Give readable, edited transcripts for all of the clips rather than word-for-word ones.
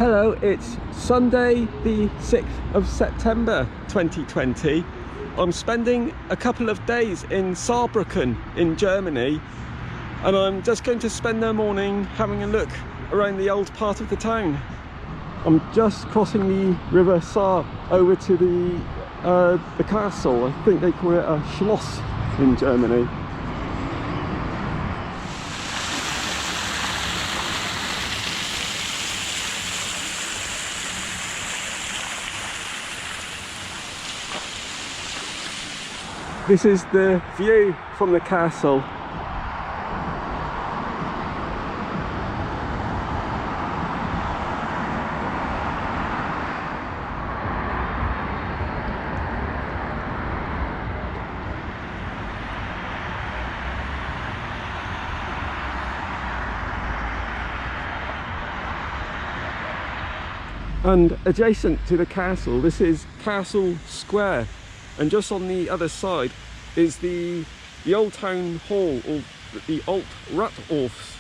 Hello, it's Sunday the 6th of September 2020. I'm spending a couple of days in Saarbrücken in Germany, and I'm just going to spend the morning having a look around the old part of the town. I'm just crossing the River Saar over to the castle. I think they call it a Schloss in Germany. This is the view from the castle. And adjacent to the castle, this is Castle Square. And just on the other side is the old town hall, or the Alt Rathofs,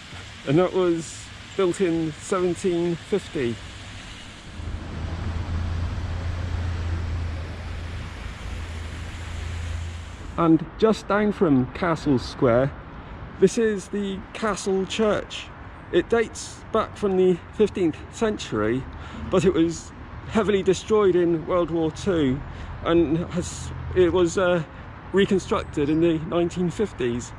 and that was built in 1750. And just down from Castle Square, this is the Castle Church. It dates back from the 15th century, but it was heavily destroyed in World War II. And it was reconstructed in the 1950s.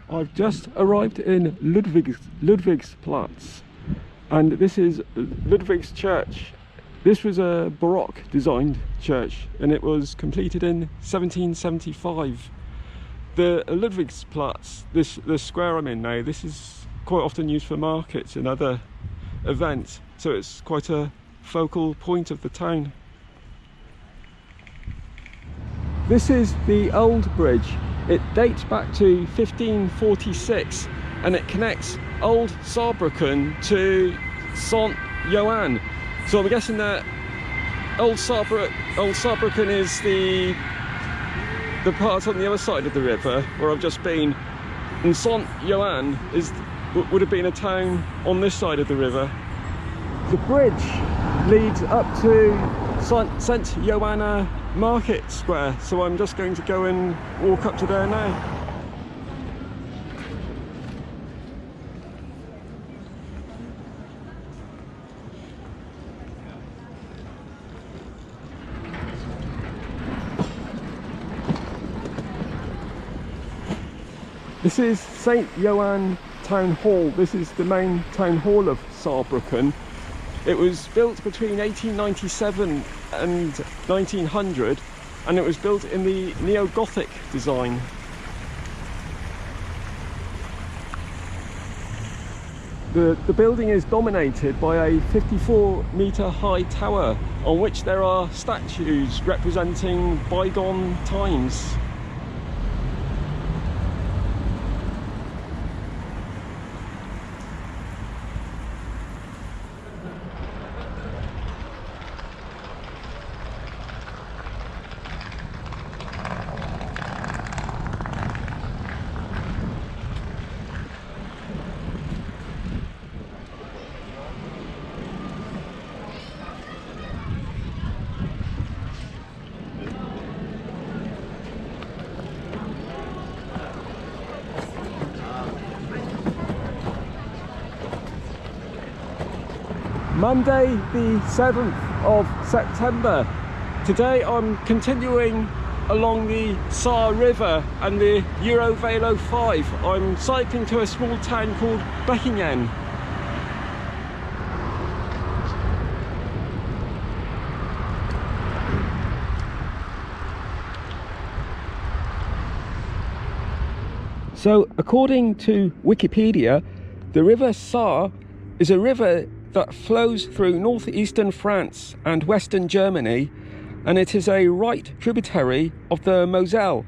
I've just arrived in Ludwigsplatz, and this is Ludwig's church. This was a Baroque designed church, and it was completed in 1775. The Ludwigsplatz, the square I'm in now, this is quite often used for markets and other events, so it's quite a focal point of the town. This is the old bridge. It dates back to 1546, and it connects old Saarbrücken to St. Johann. So I'm guessing that old Saarbrücken is the part on the other side of the river where I've just been, and St. Johann would have been a town on this side of the river. The bridge leads up to St. Johanna Market Square, so I'm just going to go and walk up to there now. This is St. Johann Town Hall. This is the main town hall of Saarbrücken. It was built between 1897 and 1900, and it was built in the neo-Gothic design. The building is dominated by a 54-metre high tower on which there are statues representing bygone times. Monday the 7th of September. Today I'm continuing along the Saar River and the Eurovelo 5. I'm cycling to a small town called Beckingen. So according to Wikipedia, the River Saar is a river that flows through northeastern France and western Germany, and it is a right tributary of the Moselle.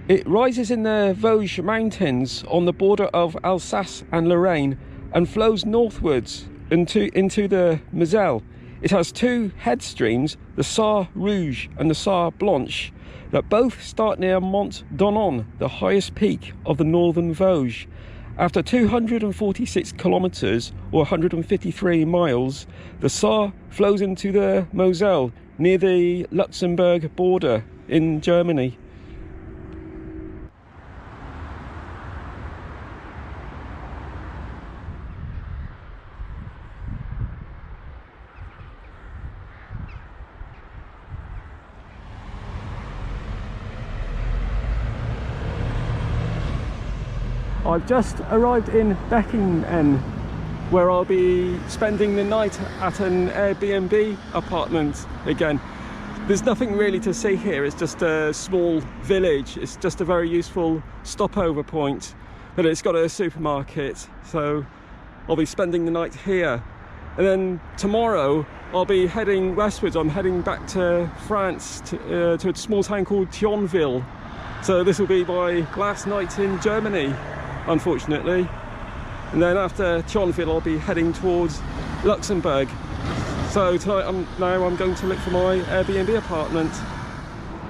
It rises in the Vosges Mountains on the border of Alsace and Lorraine and flows northwards into the Moselle. It has two head streams, the Saar Rouge and the Saar Blanche, that both start near Mont Donnon, the highest peak of the northern Vosges. After 246 kilometers or 153 miles, the Saar flows into the Moselle near the Luxembourg border in Germany. I've just arrived in Beckingen, where I'll be spending the night at an Airbnb apartment again. There's nothing really to see here, it's just a small village. It's just a very useful stopover point, but it's got a supermarket, so I'll be spending the night here. And then tomorrow I'll be heading westwards. I'm heading back to France, to a small town called Thionville. So this will be my last night in Germany, unfortunately. And then after Thionville I'll be heading towards Luxembourg. So tonight I'm going to look for my Airbnb apartment.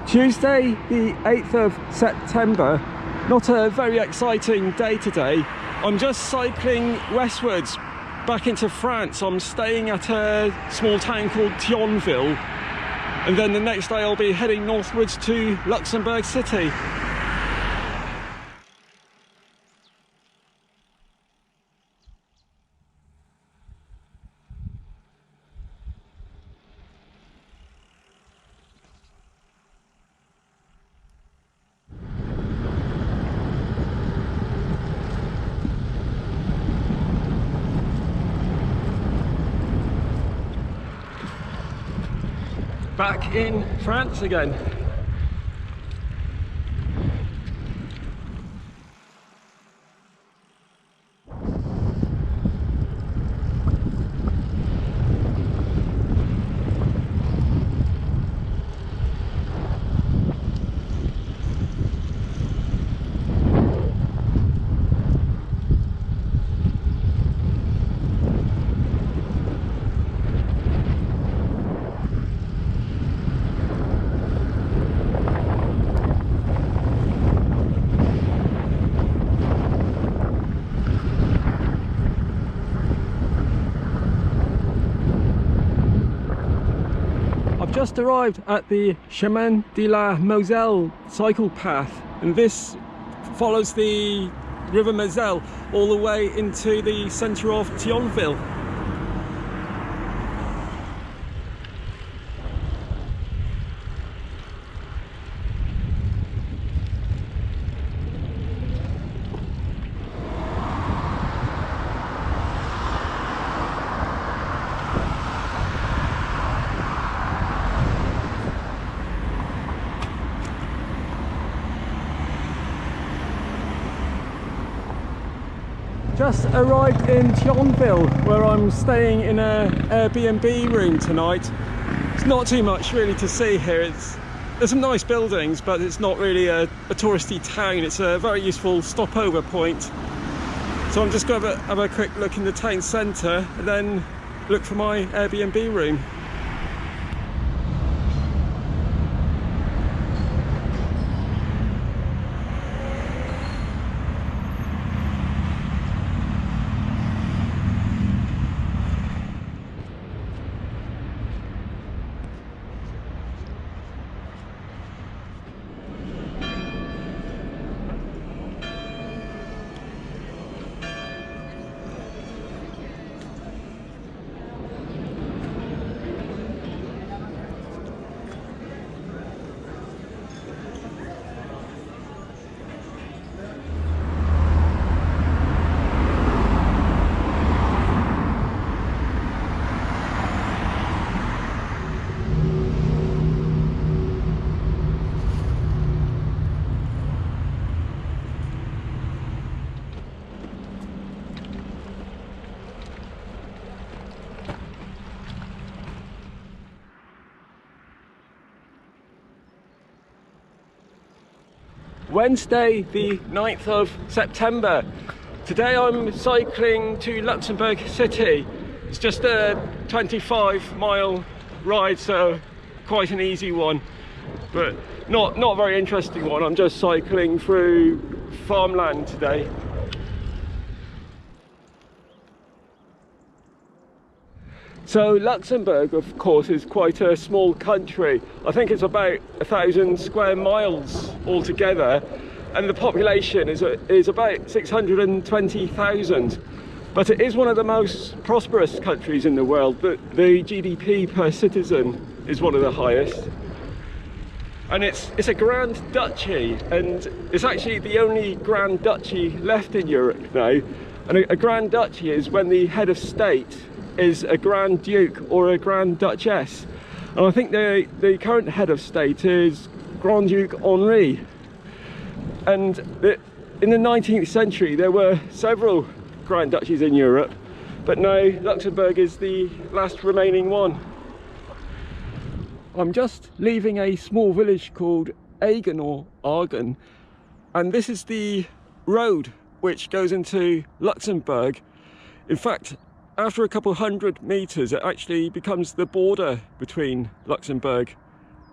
Tuesday the 8th of September. Not a very exciting day today. I'm just cycling westwards back into France. I'm staying at a small town called Thionville, and then the next day I'll be heading northwards to Luxembourg City. Back in France again. Just arrived at the Chemin de la Moselle cycle path, and this follows the River Moselle all the way into the centre of Thionville. Just arrived in Thionville, where I'm staying in an Airbnb room tonight. It's not too much really to see here. There's some nice buildings, but it's not really a touristy town. It's a very useful stopover point. So I'm just going to have a quick look in the town centre and then look for my Airbnb room. Wednesday the 9th of September. Today I'm cycling to Luxembourg City. It's just a 25-mile ride, so quite an easy one, but Not a very interesting one. I'm just cycling through farmland today. So Luxembourg, of course, is quite a small country. I think it's about 1,000 square miles altogether, and the population is about 620,000. But it is one of the most prosperous countries in the world. The GDP per citizen is one of the highest. And it's a Grand Duchy, and it's actually the only Grand Duchy left in Europe now. And a Grand Duchy is when the head of state is a Grand Duke or a Grand Duchess. And I think the current head of state is Grand Duke Henri. And in the 19th century there were several Grand Duchies in Europe, but now Luxembourg is the last remaining one. I'm just leaving a small village called Agen or Argon, and this is the road which goes into Luxembourg. In fact, after a couple hundred meters, it actually becomes the border between Luxembourg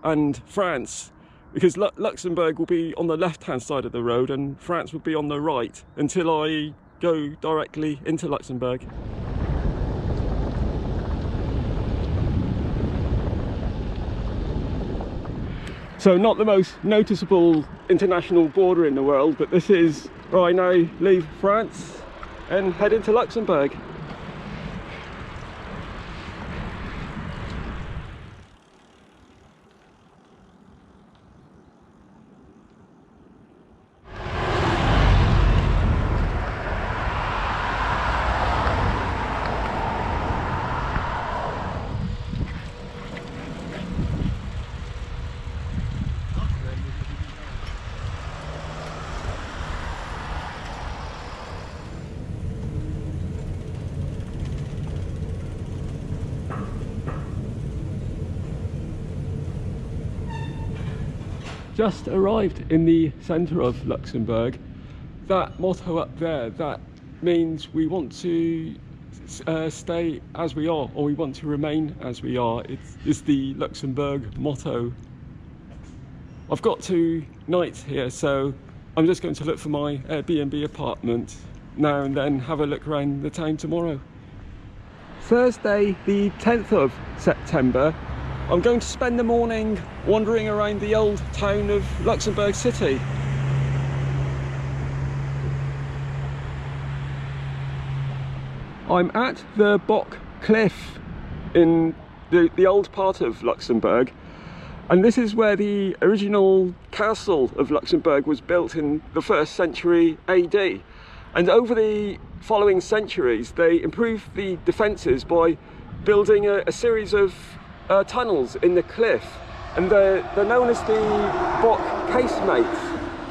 and France, because Luxembourg will be on the left-hand side of the road and France will be on the right until I go directly into Luxembourg. So not the most noticeable international border in the world, but this is where I now leave France and head into Luxembourg. Just arrived in the centre of Luxembourg. That motto up there, that means we want to stay as we are, or we want to remain as we are. It's the Luxembourg motto. I've got 2 nights here, so I'm just going to look for my Airbnb apartment now and then have a look around the town tomorrow. Thursday the 10th of September. I'm going to spend the morning wandering around the old town of Luxembourg City. I'm at the Bock Cliff in the old part of Luxembourg, and this is where the original castle of Luxembourg was built in the 1st century AD. And over the following centuries they improved the defences by building a series of tunnels in the cliff, and they're known as the Bock casemates,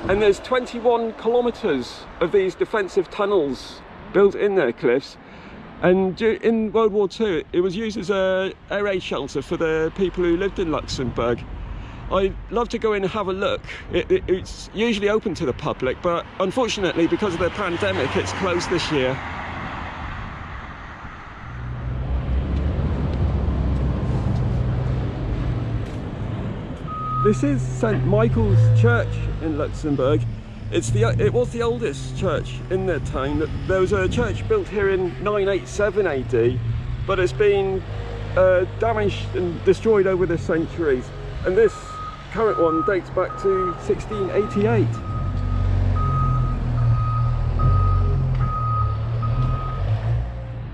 and there's 21 kilometres of these defensive tunnels built in their cliffs. And in World War II it was used as a air raid shelter for the people who lived in Luxembourg. I'd love to go in and have a look. It's usually open to the public, but unfortunately because of the pandemic it's closed this year. This is St. Michael's Church in Luxembourg. It was the oldest church in the town. There was a church built here in 987 AD, but it's been damaged and destroyed over the centuries. And this current one dates back to 1688.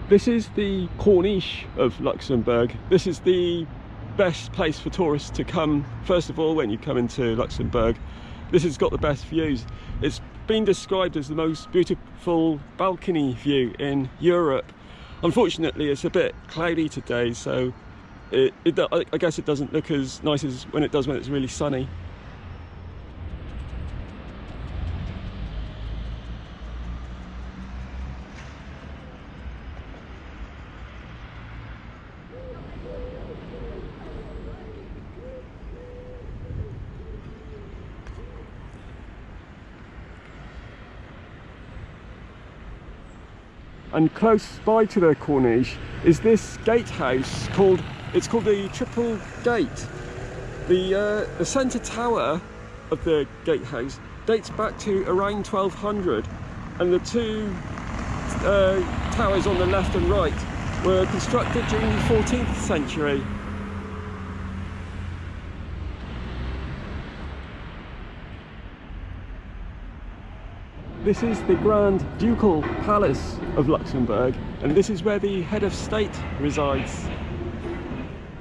This is the Corniche of Luxembourg. This is the best place for tourists to come, first of all, when you come into Luxembourg. This has got the best views. It's been described as the most beautiful balcony view in Europe. Unfortunately it's a bit cloudy today, so I guess it doesn't look as nice as when it does when it's really sunny. And close by to the Corniche is this gatehouse called the Triple Gate. The centre tower of the gatehouse dates back to around 1200, and the two towers on the left and right were constructed during the 14th century. This is the Grand Ducal Palace of Luxembourg, and this is where the head of state resides.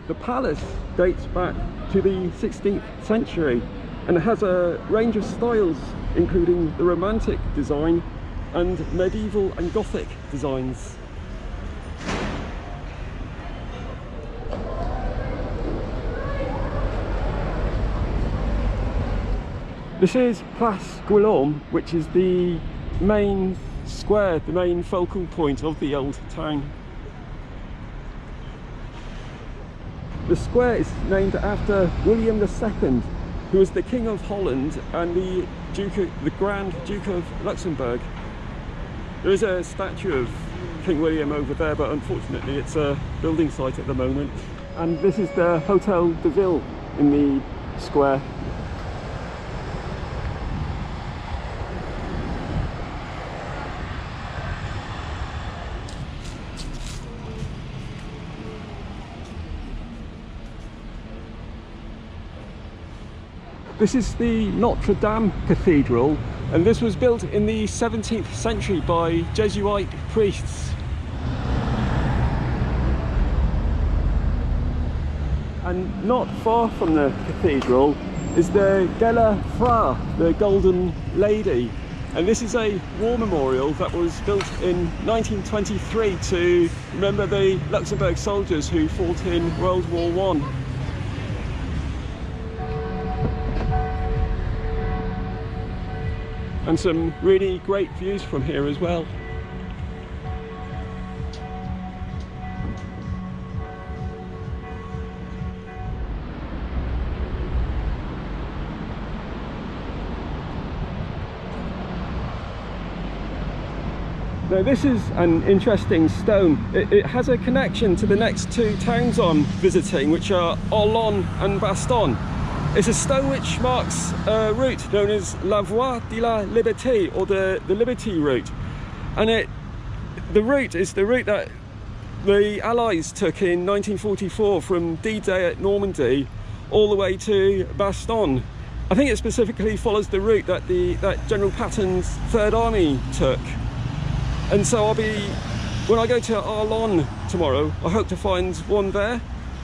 The palace dates back to the 16th century and has a range of styles, including the Romantic design and medieval and Gothic designs. This is Place Guillaume, which is the main square, the main focal point of the old town. The square is named after William II, who was the King of Holland and the Grand Duke of Luxembourg. There is a statue of King William over there, but unfortunately it's a building site at the moment. And this is the Hotel de Ville in the square. This is the Notre Dame Cathedral, and this was built in the 17th century by Jesuit priests. And not far from the cathedral is the Gala Fra, the Golden Lady. And this is a war memorial that was built in 1923 to remember the Luxembourg soldiers who fought in World War I. And some really great views from here as well. Now this is an interesting stone. It has a connection to the next two towns I'm visiting, which are Arlon and Baston. It's a stone which marks a route known as La Voie de la Liberté, or the Liberty route. And the route is the route that the Allies took in 1944 from D-Day at Normandy all the way to Baston. I think it specifically follows the route that General Patton's Third Army took. And so when I go to Arlon tomorrow, I hope to find one there,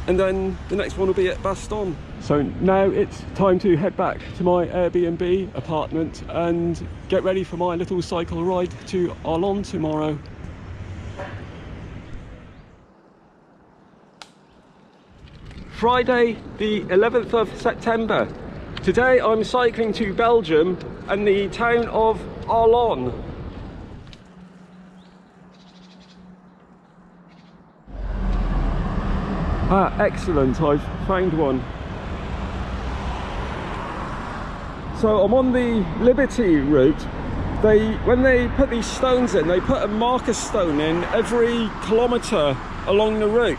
and then the next one will be at Baston. So now it's time to head back to my Airbnb apartment and get ready for my little cycle ride to Arlon tomorrow. Friday the 11th of September. Today I'm cycling to Belgium and the town of Arlon. Ah, excellent, I've found one. So I'm on the Liberty route. When they put these stones in, they put a marker stone in every kilometre along the route.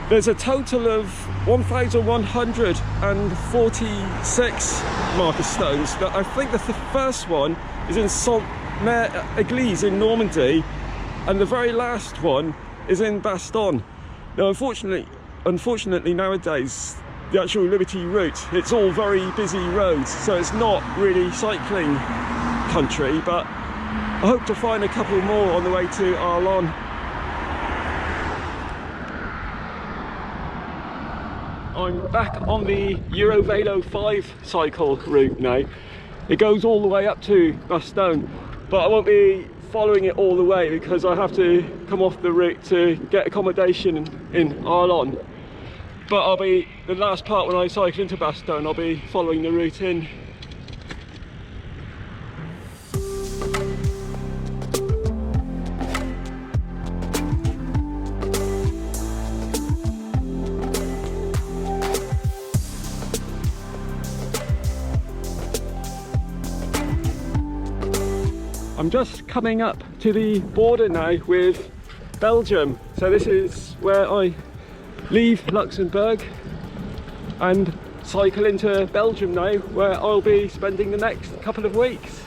There's a total of 1,146 marker stones. I think the first one is in Saint-Mère-Église in Normandy, and the very last one is in Baston. Now unfortunately nowadays, the actual Liberty route, it's all very busy roads, so it's not really cycling country, but I hope to find a couple more on the way to Arlon. I'm back on the Eurovelo 5 cycle route now. It goes all the way up to Baston, but I won't be following it all the way because I have to come off the route to get accommodation in Arlon. But the last part when I cycle into Baston, I'll be following the route in. I'm just coming up to the border now with Belgium. So this is where I leave Luxembourg and cycle into Belgium now, where I'll be spending the next couple of weeks.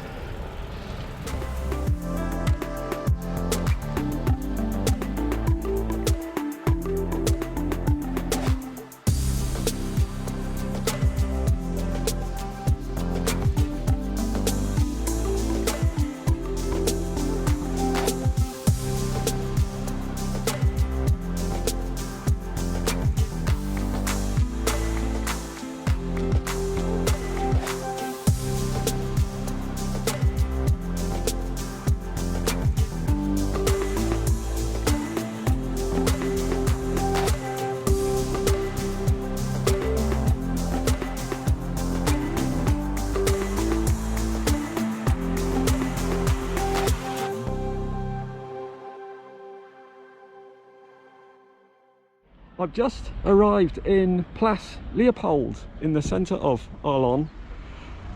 I've just arrived in Place Leopold in the centre of Arlon.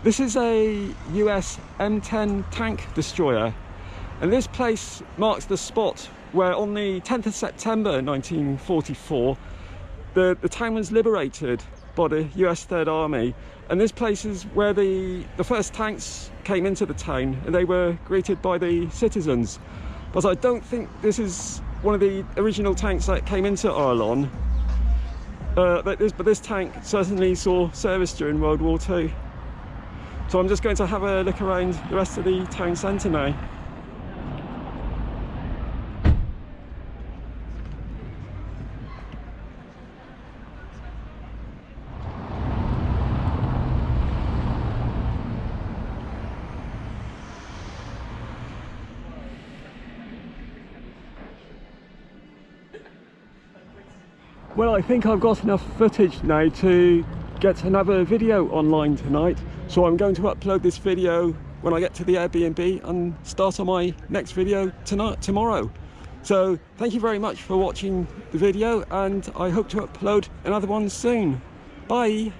This is a US M10 tank destroyer, and this place marks the spot where on the 10th of September 1944 the town was liberated by the US Third Army, and this place is where the first tanks came into the town, and they were greeted by the citizens. But I don't think this is one of the original tanks that came into Arlon, but this tank certainly saw service during World War II. So I'm just going to have a look around the rest of the town centre now. Well, I think I've got enough footage now to get another video online tonight, so I'm going to upload this video when I get to the Airbnb and start on my next video tomorrow. So thank you very much for watching the video, and I hope to upload another one soon. Bye!